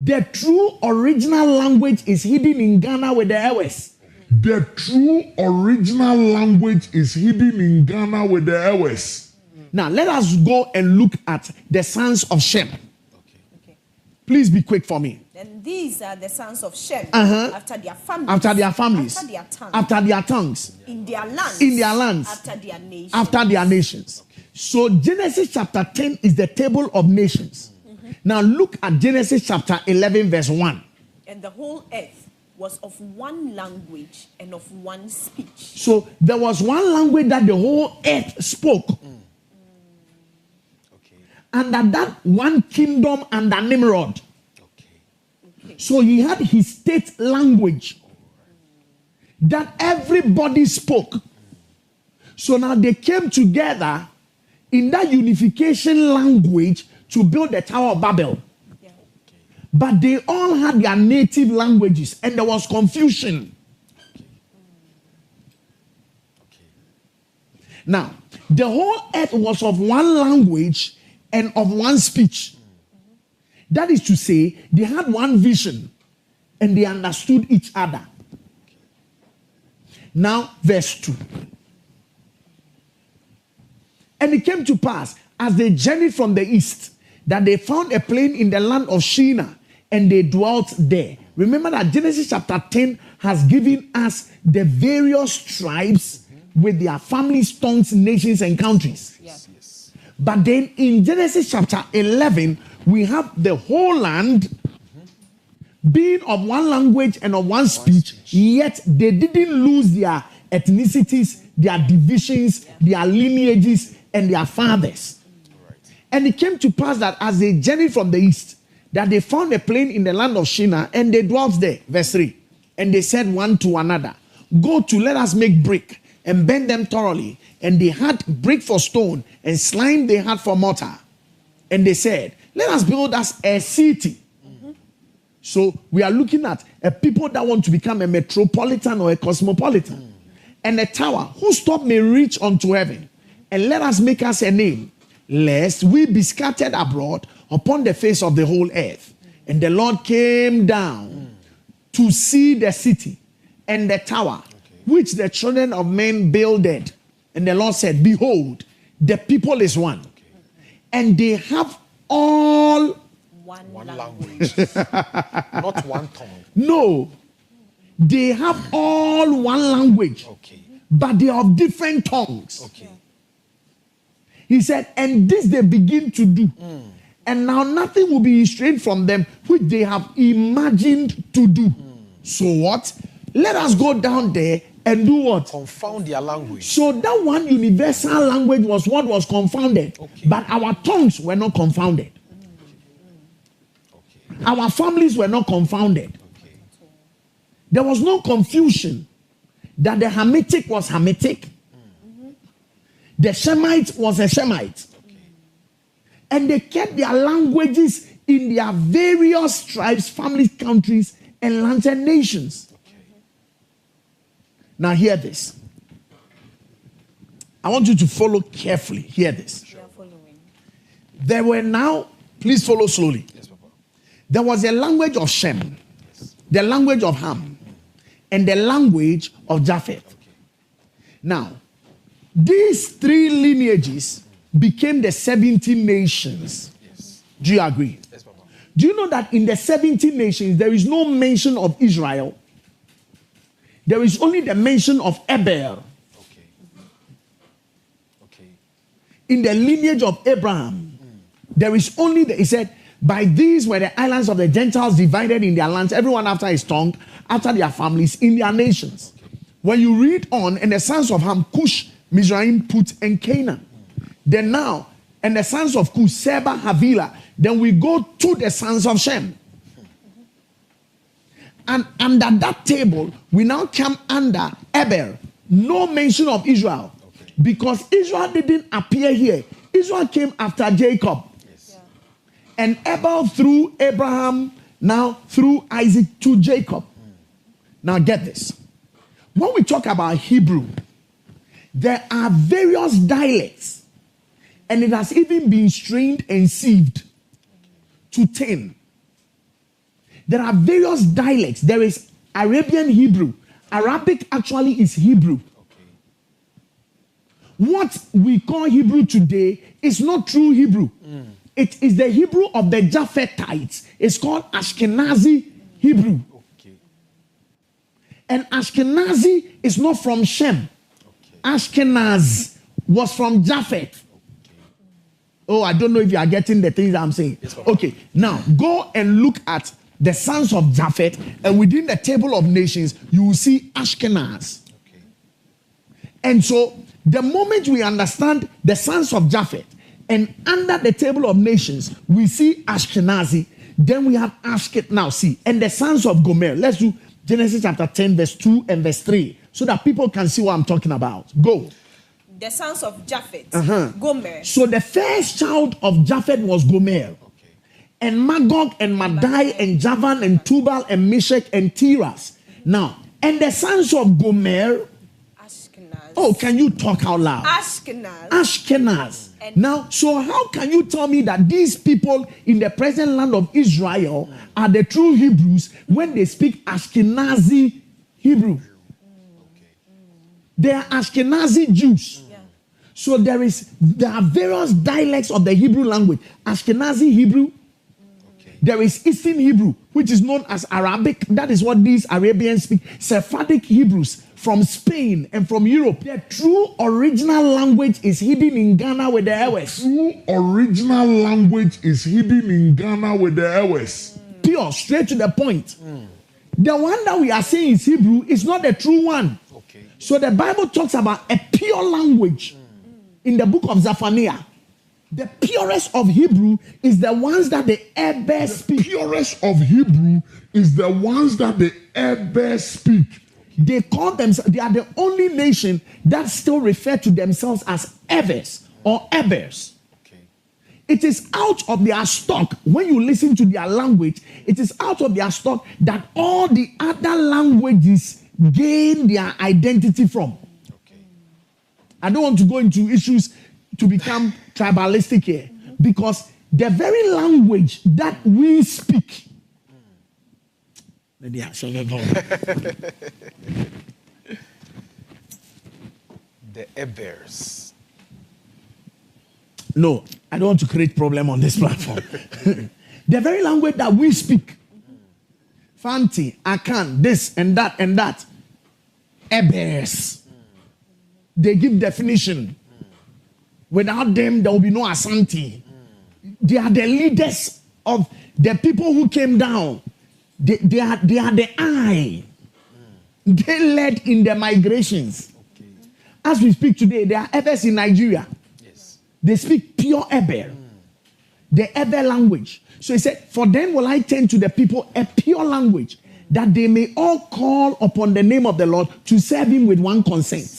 The true original language is hidden in Ghana with the Ewes. The true original language is hidden in Ghana with the Ewes. Now, let us go and look at the sons of Shem. Okay. Please be quick for me. Then these are the sons of Shem after their families. After their families. After their tongues. After their tongues. In their lands. In their lands. After their nations. After their nations. So Genesis chapter 10 is the table of nations. Now look at Genesis chapter 11 verse 1. And the whole earth was of one language and of one speech. So there was one language that the whole earth spoke. Under that one kingdom under Nimrod. So he had his state language that everybody spoke. So now they came together in that unification language to build the Tower of Babel. Yeah. But they all had their native languages and there was confusion. Now, the whole earth was of one language and of one speech. That is to say, they had one vision and they understood each other. Now, verse 2. And it came to pass, as they journeyed from the east, that they found a plain in the land of Shinar, and they dwelt there. Remember that Genesis chapter 10 has given us the various tribes with their families, tongues, nations, and countries. Yeah. But then in Genesis chapter 11, we have the whole land being of one language and of one speech, yet they didn't lose their ethnicities, their divisions, their lineages, and their fathers. And it came to pass that as they journeyed from the east, that they found a plain in the land of Shinar, and they dwelt there. Verse 3. And they said one to another, go to, let us make brick, and bend them thoroughly. And they had brick for stone, and slime they had for mortar. And they said, let us build us a city. So we are looking at a people that want to become a metropolitan or a cosmopolitan. And a tower whose top may reach unto heaven. And let us make us a name, lest we be scattered abroad upon the face of the whole earth. And the Lord came down to see the city and the tower, which the children of men builded. And the Lord said, behold, the people is one. And they have all One language. Not one tongue. No. They have all one language. Okay. But they are of different tongues. Okay. He said, and this they begin to do. And now nothing will be restrained from them, which they have imagined to do. So what? Let us go down there and do what? Confound their language. So that one universal language was what was confounded. Okay. But our tongues were not confounded. Okay. Our families were not confounded. Okay. There was no confusion that the Hamitic was Hamitic. The Shemite was a Shemite. Okay. And they kept their languages in their various tribes, families, countries, and lands and nations. Okay. Now hear this. I want you to follow carefully. Hear this. We are following. There were now, please follow slowly. Yes, Papa. There was a language of Shem, Yes. the language of Ham, and the language of Japheth. Okay. Now, these three lineages became the 70 nations. Yes. Do you agree? Yes, Papa. Do you know that in the 70 nations, there is no mention of Israel? There is only the mention of Eber. Okay. Okay. In the lineage of Abraham, there is only, he said, by these were the islands of the Gentiles divided in their lands, everyone after his tongue, after their families, in their nations. When you read on, and the sons of Ham, Cush, Mizraim, Put, and Canaan. Then now, and the sons of Cush, Seba, Havilah. Then we go to the sons of Shem. And under that table, we now come under Eber. No mention of Israel. Okay. Because Israel didn't appear here. Israel came after Jacob. Yes. Yeah. And Abel through Abraham, now through Isaac to Jacob. Now get this. When we talk about Hebrew, there are various dialects. And it has even been strained and sieved to 10. There are various dialects. There is Arabian Hebrew. Arabic actually is Hebrew. What we call Hebrew today is not true Hebrew. It is the Hebrew of the Japhetites. It's called Ashkenazi Hebrew. And Ashkenazi is not from Shem. Ashkenaz was from Japheth. Oh, I don't know if you are getting the things I'm saying. Okay, now go and look at the sons of Japheth, and within the table of nations, you will see Ashkenaz. And so, the moment we understand the sons of Japheth, and under the table of nations, we see Ashkenazi, then we have Ashket. Now, see, and the sons of Gomer. Let's do Genesis chapter 10, verse 2 and verse 3, so that people can see what I'm talking about. Go. The sons of Japheth, Gomer. So, the first child of Japheth was Gomer. And Magog and Madai and Javan and Tubal and Meshach and Tiras. Now, and the sons of Gomer. Ashkenaz. Oh, can you talk out loud? Ashkenaz. Ashkenaz. Now, so how can you tell me that these people in the present land of Israel are the true Hebrews when they speak Ashkenazi Hebrew? They are Ashkenazi Jews. So there are various dialects of the Hebrew language. Ashkenazi Hebrew. There is Eastern Hebrew, which is known as Arabic. That is what these Arabians speak. Sephardic Hebrews from Spain and from Europe. The true original language is hidden in Ghana with the Ewes. True original language is hidden in Ghana with the Ewes. Pure, straight to the point. The one that we are saying is Hebrew is not the true one. So the Bible talks about a pure language in the book of Zephaniah. The purest of Hebrew is the ones that they ever speak. The purest of Hebrew is the ones that they ever speak. They call themselves, they are the only nation that still refer to themselves as Evers or Ebers. It is out of their stock, when you listen to their language, it is out of their stock that all the other languages gain their identity from. I don't want to go into issues to become tribalistic here, because the very language that we speak, the Ebers. No, I don't want to create problem on this platform. The very language that we speak, Fanti, Akan, this and that, Ebers. They give definition. Without them, there will be no Asante. They are the leaders of the people who came down. They are the eye. They led in the migrations. As we speak today, there are Ebers in Nigeria. They speak pure Eber. The Eber language. So he said, for them will I turn to the people a pure language, that they may all call upon the name of the Lord to serve him with one consent.